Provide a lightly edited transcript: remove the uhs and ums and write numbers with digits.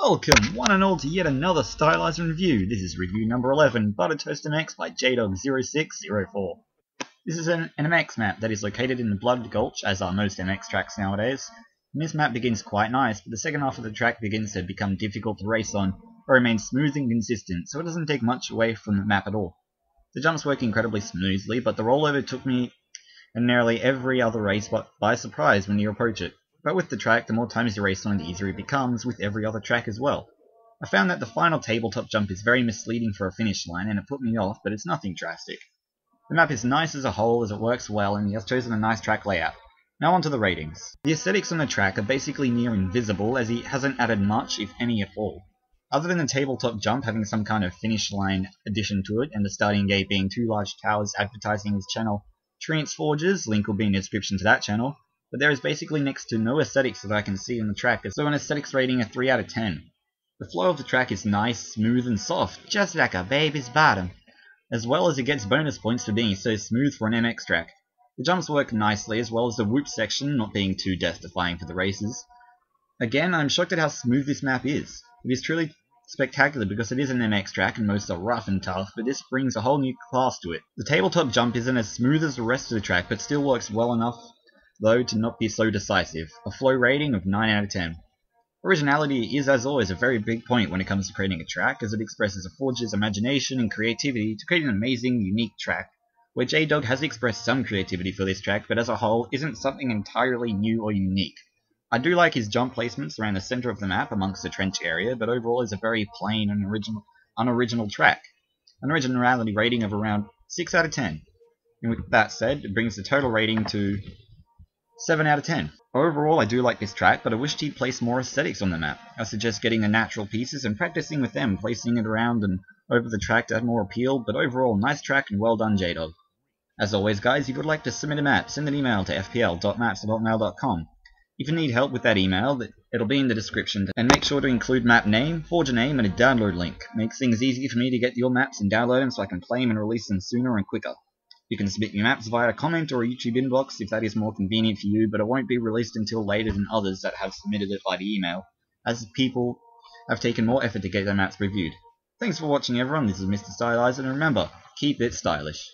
Welcome, one and all, to yet another Stylisin review. This is review number 11, Butter Toast MX by Jdog0604. This is an MX map that is located in the Blood Gulch, as are most MX tracks nowadays. And this map begins quite nice, but the second half of the track begins to become difficult to race on, but remains smooth and consistent, so it doesn't take much away from the map at all. The jumps work incredibly smoothly, but the rollover took me in nearly every other race by surprise when you approach it. But with the track, the more times you race on, the easier it becomes, with every other track as well. I found that the final tabletop jump is very misleading for a finish line, and it put me off, but it's nothing drastic. The map is nice as a whole, as it works well, and he has chosen a nice track layout. Now on to the ratings. The aesthetics on the track are basically near invisible, as he hasn't added much, if any at all. Other than the tabletop jump having some kind of finish line addition to it, and the starting gate being two large towers advertising his channel, Treants Forges, link will be in the description to that channel. But there is basically next to no aesthetics that I can see in the track, so an aesthetics rating a 3 out of 10. The flow of the track is nice, smooth and soft, just like a baby's bottom, as well as it gets bonus points for being so smooth for an MX track. The jumps work nicely, as well as the whoop section not being too death-defying for the races. Again, I'm shocked at how smooth this map is. It is truly spectacular because it is an MX track and most are rough and tough, but this brings a whole new class to it. The tabletop jump isn't as smooth as the rest of the track, but still works well enough though to not be so decisive. A flow rating of 9 out of 10. Originality is, as always, a very big point when it comes to creating a track, as it expresses a forger's imagination and creativity to create an amazing, unique track, where Jdog has expressed some creativity for this track, but as a whole isn't something entirely new or unique. I do like his jump placements around the center of the map amongst the trench area, but overall is a very plain and unoriginal track. An originality rating of around 6 out of 10. And with that said, it brings the total rating to 7 out of 10. Overall, I do like this track, but I wished he'd place more aesthetics on the map. I suggest getting the natural pieces and practicing with them, placing it around and over the track to add more appeal, but overall, nice track and well done, Jdog. As always, guys, if you would like to submit a map, send an email to fpl.maps@hotmail.com. If you need help with that email, it'll be in the description, and make sure to include map name, forger name, and a download link. Makes things easy for me to get your maps and download them so I can play them and release them sooner and quicker. You can submit your maps via a comment or a YouTube inbox if that is more convenient for you, but it won't be released until later than others that have submitted it by the email, as people have taken more effort to get their maps reviewed. Thanks for watching, everyone. This is Mr. Stylisin, and remember, keep it stylish.